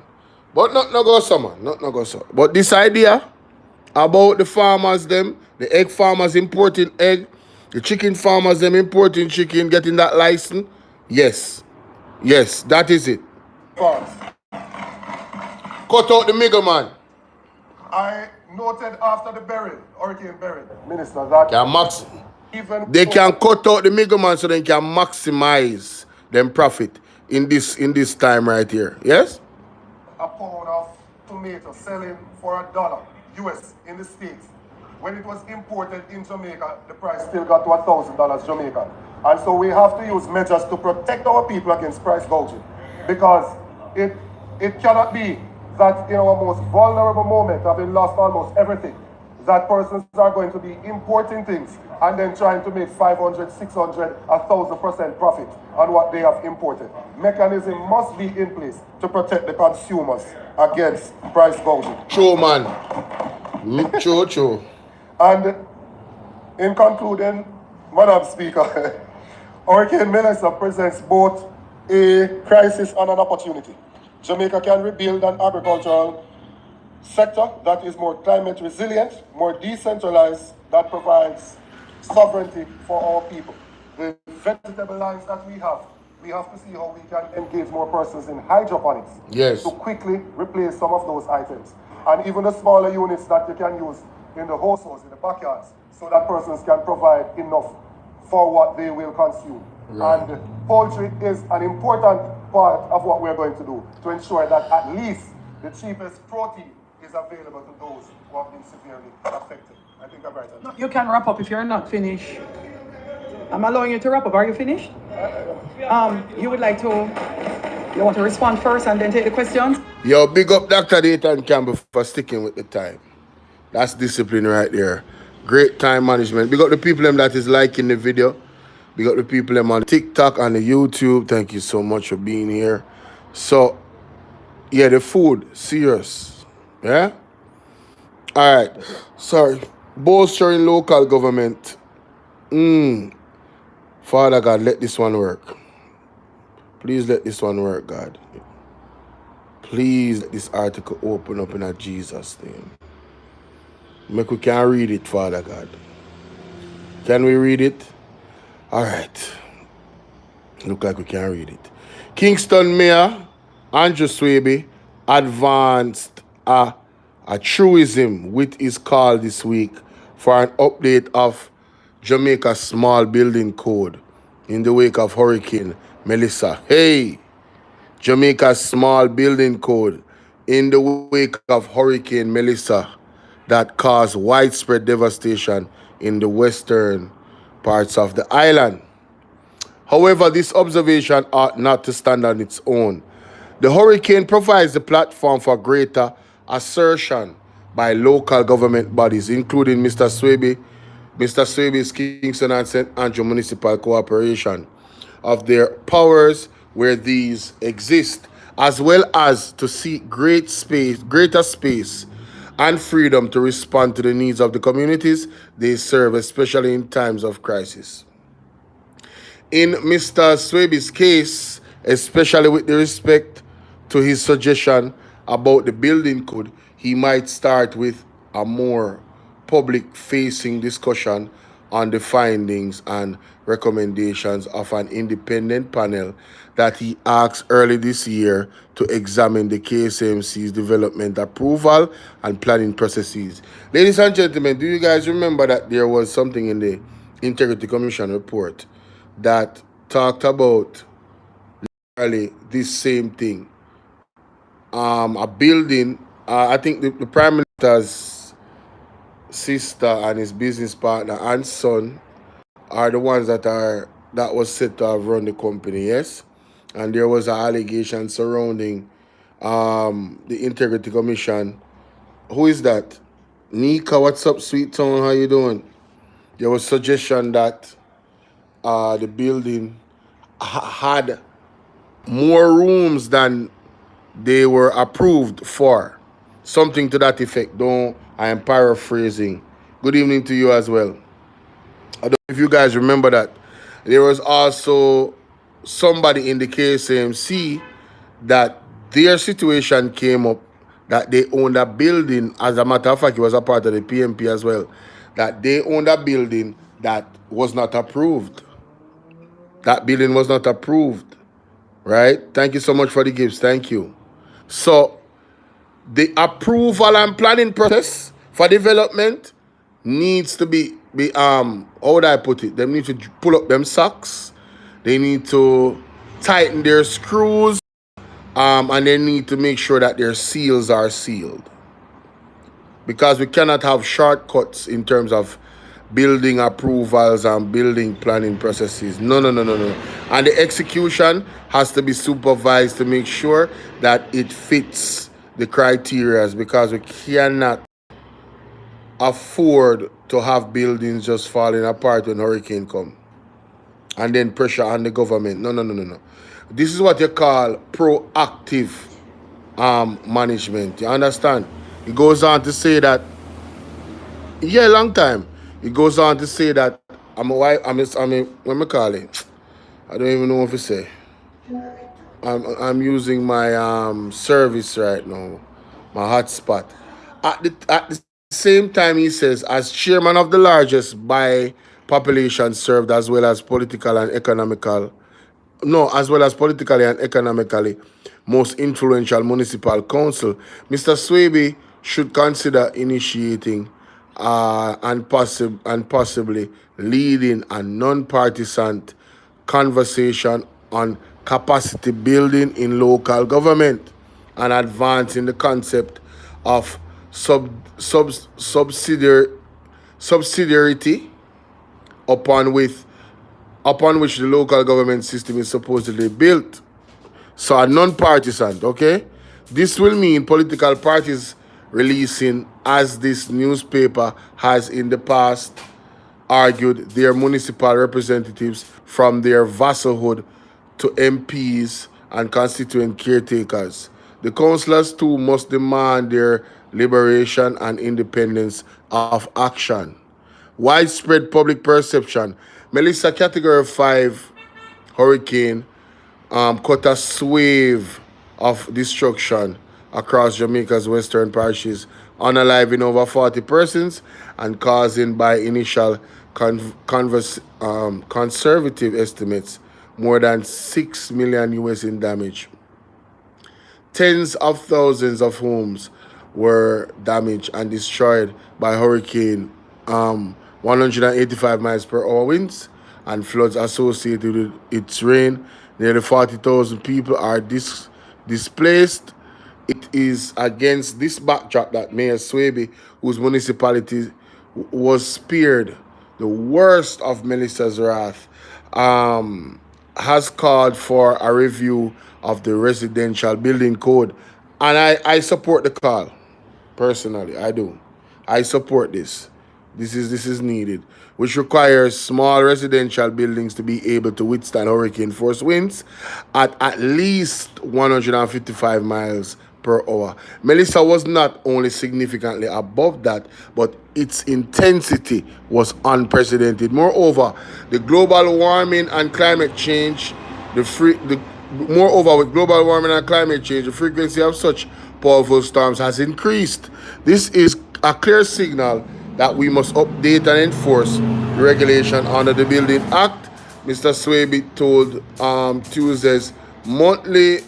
But not go so, man. Not go so. But this idea about the farmers them, the egg farmers importing egg, the chicken farmers them importing chicken, getting that license, yes. Yes, that is it. Farms. Cut out the middleman. I noted after the Hurricane Beryl, Minister, that they can cut out the middleman so they can maximize them profit in this time right here. Yes? A pound of tomato selling for $1 US in the States. When it was imported in Jamaica, the price still got to $1,000 Jamaican. And so we have to use measures to protect our people against price gouging. Because it cannot be that in our most vulnerable moment, having lost almost everything, that persons are going to be importing things and then trying to make 500, 600, 1,000% profit on what they have imported. Mechanism must be in place to protect the consumers against price gouging. True, man. True. And in concluding, Madam Speaker, Hurricane Melissa presents both a crisis and an opportunity. Jamaica can rebuild an agricultural sector that is more climate resilient, more decentralized, that provides sovereignty for our people. The vegetable lines that we have to see how we can engage more persons in hydroponics. Yes. To quickly replace some of those items. And even the smaller units that you can use in the households, in the backyards, so that persons can provide enough for what they will consume. Right. And poultry is an important part of what we're going to do to ensure that at least the cheapest protein is available to those who have been severely affected. I think I'm right. No, you can wrap up if you're not finished. I'm allowing you to wrap up. Are you finished? You would like to, you want to respond first and then take the questions? Yo, big up Dr. Dayton Campbell for sticking with the time. That's discipline right there. Great time management. Big up the people them that is liking the video. Big up the people them on TikTok and the YouTube. Thank you so much for being here. So, yeah, the food, serious. Yeah? All right. Sorry. Bolstering local government. Father God, let this one work. Please let this one work, God. Please let this article open up in Jesus' name. Make we can read it, Father God. Can we read it? All right. Look like we can read it. Kingston Mayor Andrew Swaby advanced a truism with his call this week for an update of Jamaica's small building code in the wake of Hurricane Melissa. Hey, Jamaica's small building code in the wake of Hurricane Melissa that caused widespread devastation in the western parts of the island. However, this observation ought not to stand on its own. The hurricane provides the platform for greater assertion by local government bodies, including Mr. Swaby's Kingston and St. Andrew Municipal Corporation, of their powers where these exist, as well as to seek greater space and freedom to respond to the needs of the communities they serve, especially in times of crisis. In Mr. Swaby's case, especially with the respect to his suggestion about the building code, he might start with a more public-facing discussion on the findings and recommendations of an independent panel that he asked early this year to examine the KSMC's development approval and planning processes. Ladies and gentlemen, do you guys remember that there was something in the Integrity Commission report that talked about literally this same thing? A building, I think the Prime Minister's sister and his business partner and son are the ones that was said to have run the company, yes? And there was an allegation surrounding the Integrity Commission. Who is that? Nika, what's up, Sweet Town? How you doing? There was suggestion that the building had more rooms than they were approved for. Something to that effect. I am paraphrasing. Good evening to you as well. I don't know if you guys remember that. There was also somebody in the KSMC that their situation came up, that they owned a building. As a matter of fact, it was a part of the PMP as well, that they owned a building that was not approved. That building was not approved, right? Thank you so much for the gifts. Thank you. So the approval and planning process for development needs to be how would I put it? They need to pull up them socks. They need to tighten their screws, and they need to make sure that their seals are sealed. Because we cannot have shortcuts in terms of building approvals and building planning processes. No. And the execution has to be supervised to make sure that it fits the criteria, because we cannot afford to have buildings just falling apart when hurricane come and then pressure on the government. No. This is what you call proactive management. You understand? It goes on to say that, yeah, long time. It goes on to say that what me call it? I don't even know what to say. I'm using my service right now, my hotspot. At the same time, he says, as chairman of the largest by population served, as well as politically and economically most influential municipal council, Mr. Swaby should consider initiating and possibly leading a non-partisan conversation on capacity building in local government and advancing the concept of subsidiarity upon with upon which the local government system is supposedly built. So a non-partisan, okay? This will mean political parties releasing, as this newspaper has in the past argued, their municipal representatives from their vassalhood to MPs and constituent caretakers. The councillors too must demand their liberation and independence of action. Widespread public perception. Melissa Category 5 hurricane cut a swathe of destruction across Jamaica's western parishes, unaliving over 40 persons and causing, by initial conservative estimates, more than 6 million US in damage. Tens of thousands of homes were damaged and destroyed by hurricane 185 miles per hour winds and floods associated with its rain. Nearly 40,000 people are displaced. It is against this backdrop that Mayor Swaby, whose municipality was spared the worst of Melissa's wrath, has called for a review of the residential building code. And I support the call. Personally, I do. I support this. This is needed, which requires small residential buildings to be able to withstand hurricane force winds at least 155 miles per hour. Melissa was not only significantly above that, but its intensity was unprecedented. Moreover, the global warming and climate change, moreover, with global warming and climate change, the frequency of such powerful storms has increased. This is a clear signal that we must update and enforce the regulation under the Building Act, Mr. Swaby told Tuesday's monthly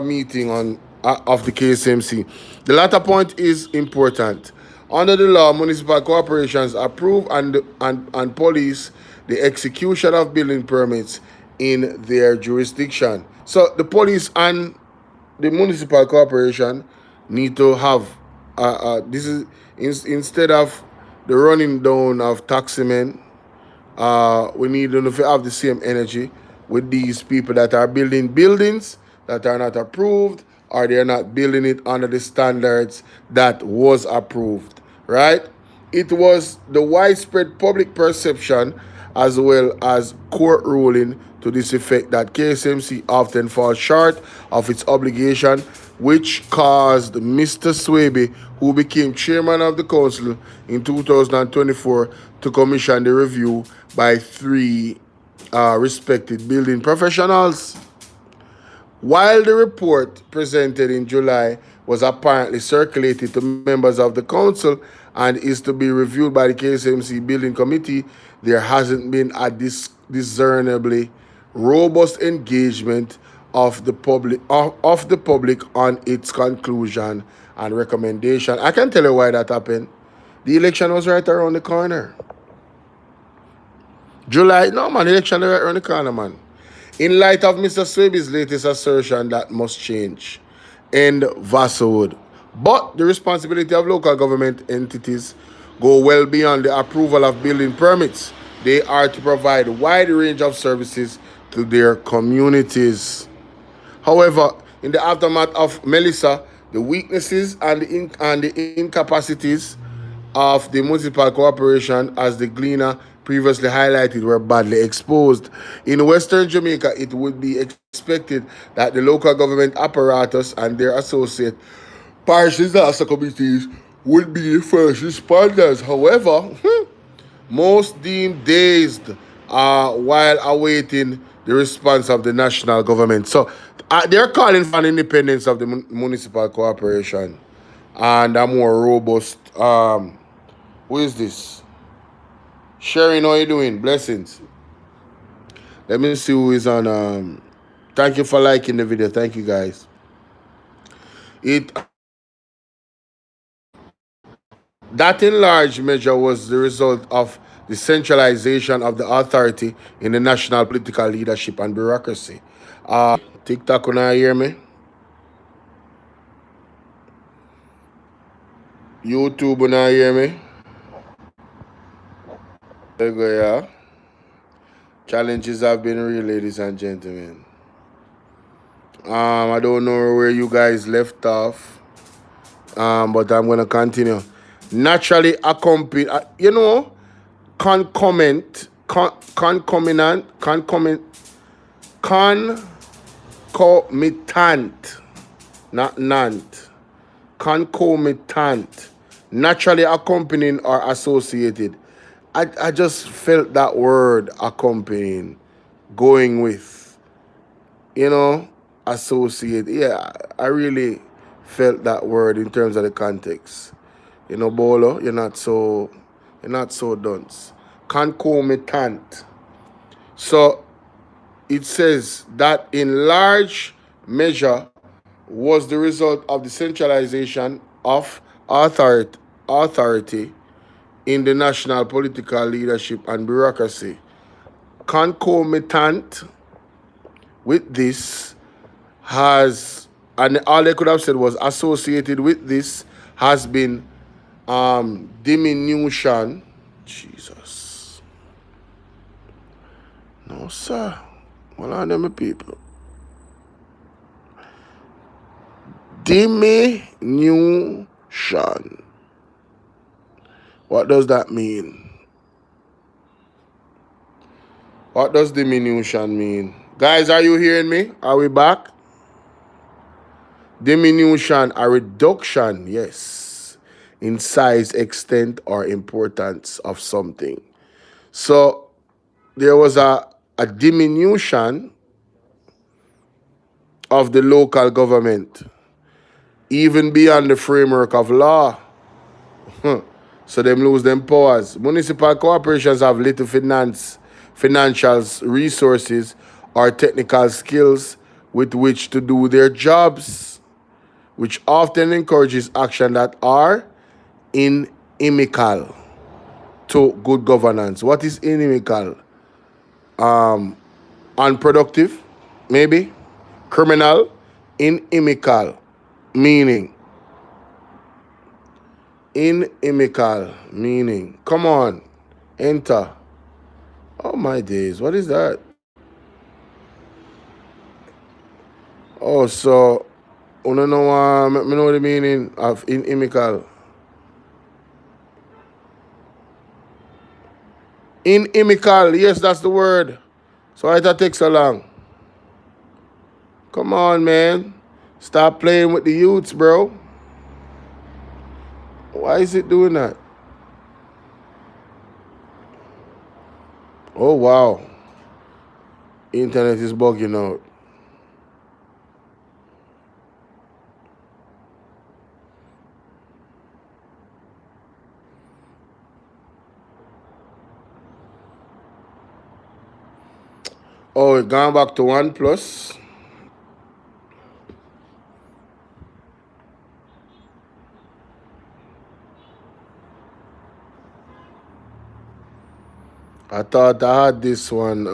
meeting of the KSMC. The latter point is important. Under the law, municipal corporations approve and police the execution of building permits in their jurisdiction. So the police and the municipal corporation need to have this is instead of the running down of taximen, we need them to have the same energy with these people that are building buildings that are not approved, or they're not building it under the standards that was approved, right? It was the widespread public perception as well as court ruling to this effect that KSMC often falls short of its obligation, which caused Mr. Swaby, who became chairman of the council in 2024, to commission the review by three respected building professionals. While the report presented in July was apparently circulated to members of the council and is to be reviewed by the KSMC Building Committee, there hasn't been a discernibly robust engagement of the public on its conclusion and recommendation. I can tell you why that happened. The election was right around the corner. July, no man, the election was right around the corner, man. In light of Mr. Swaby's latest assertion that must change, end vassalhood. But the responsibility of local government entities go well beyond the approval of building permits. They are to provide a wide range of services to their communities. However, in the aftermath of Melissa, the weaknesses and the incapacities of the municipal corporation, as the Gleaner previously highlighted, were badly exposed. In Western Jamaica, it would be expected that the local government apparatus and their associate parish disaster committees would be the first responders. However, most deemed dazed while awaiting the response of the national government. So they're calling for an independence of the municipal corporation and a more robust. Who is this? Sherry, how you doing? Blessings. Let me see who is on. Thank you for liking the video. Thank you, guys. That in large measure was the result of the centralization of the authority in the national political leadership and bureaucracy. TikTok, can I hear me? YouTube, can I hear me? There you go, yeah. Challenges have been real, ladies and gentlemen. I don't know where you guys left off, but I'm gonna continue. Naturally accompany, concomitant, not nant, concomitant, naturally accompanying or associated. I just felt that word accompanying, going with, associate. Yeah, I really felt that word in terms of the context. Bolo, you're not so dunce. Concomitant. So it says that in large measure was the result of the centralization of authority in the national political leadership and bureaucracy. Concomitant with this has, and all they could have said was associated with this, has been diminution. Jesus. No, sir. Well, on them people. Diminution. What does that mean? What does diminution mean? Guys, are you hearing me? Are we back? Diminution, a reduction, yes, in size, extent, or importance of something. So there was a diminution of the local government, even beyond the framework of law. So them lose them powers. Municipal corporations have little financial resources or technical skills with which to do their jobs, which often encourages action that are inimical to good governance. What is inimical? Unproductive, maybe. Criminal, inimical, meaning. Inimical, meaning. Come on, enter. Oh my days, what is that? Oh, so, you know, me know the meaning of inimical. Inimical, yes, that's the word. So why that take so long? Come on, man. Stop playing with the youths, bro. Why is it doing that? Oh, wow. Internet is bugging out. Oh, it gone back to 1 plus. I thought I had this one.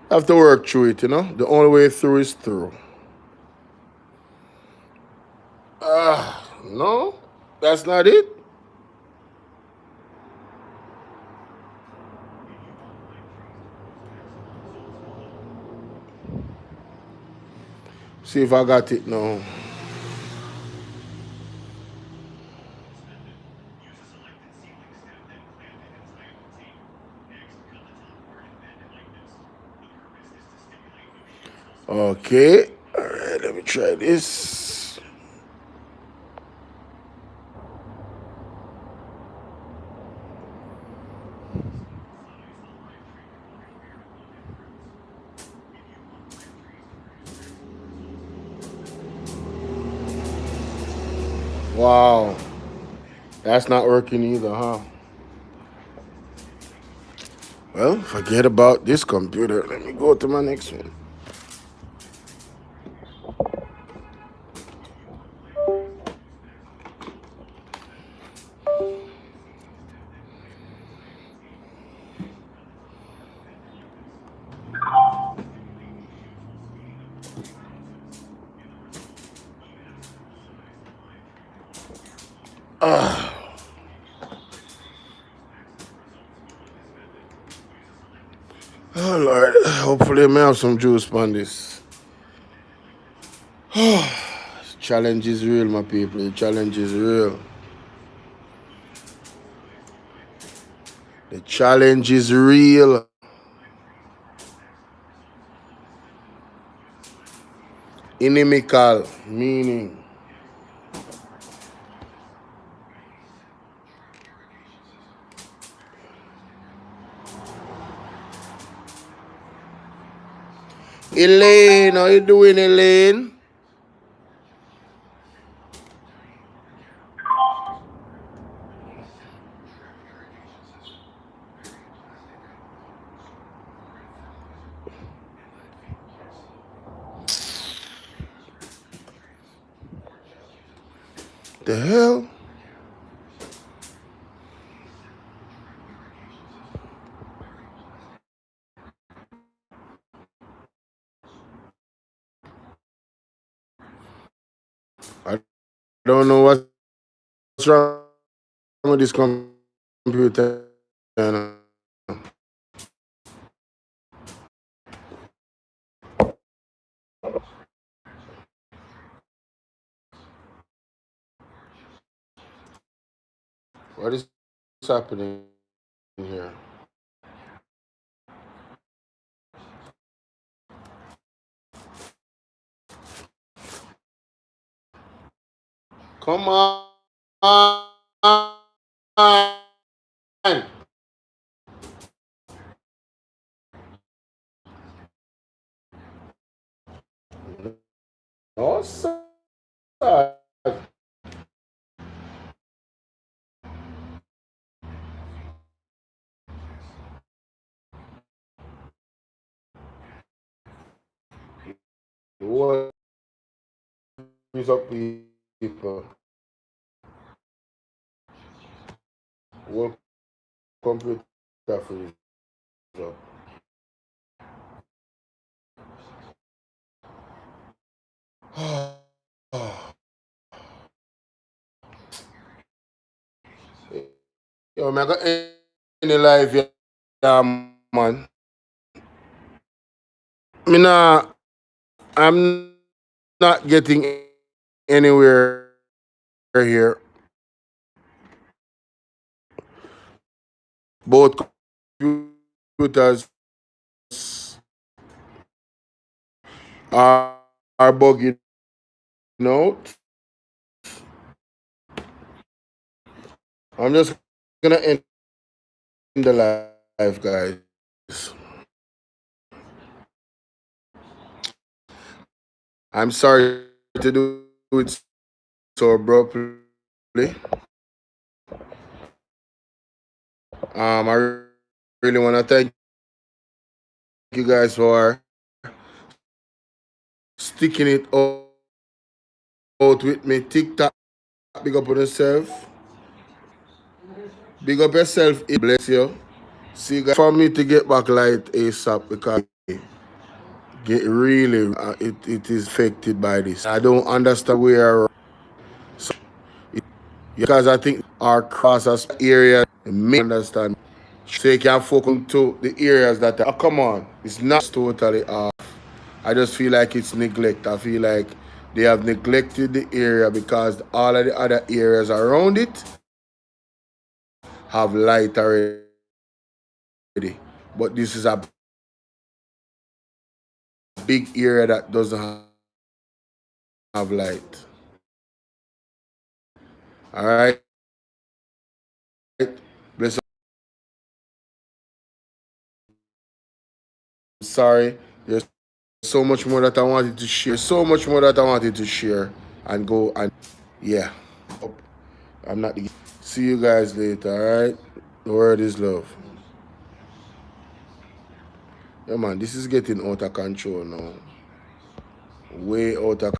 I have to work through it, The only way through is through. No, that's not it. See if I got it now. Okay. All right, let me try this. Wow. That's not working either, huh? Well, forget about this computer. Let me go to my next one. Oh, Lord. Hopefully, I may have some juice on this. Challenge is real, my people. The challenge is real. The challenge is real. Inimical, meaning. Elaine, how you doing, Elaine? The hell? I don't know what's wrong with this computer. What is happening here? Come on. No, sir. What is up, people? Welcome to the freeze up. Yo, man, I got any life here, man. I'm not getting anywhere here. Both computers are, are bugging out. I'm just gonna end the live, guys. I'm sorry to do it so abruptly. I really want to thank you guys for sticking it out with me. TikTok, big up on yourself. Big up yourself. Bless you. See, guys, for me to get back light ASAP because get really it is affected by this. I don't understand where. So, because I think our crosses area may understand. So you can focus to the areas that are, oh, come on, it's not totally off. I just feel like it's neglect. I feel like they have neglected the area because all of the other areas around it have light already. But this is a big area that doesn't have light. All right. Bless. Sorry. There's so much more that I wanted to share. So much more that I wanted to share and go and yeah. I'm not the... See you guys later, alright? The word is love. Yeah, man, this is getting out of control now. Way out of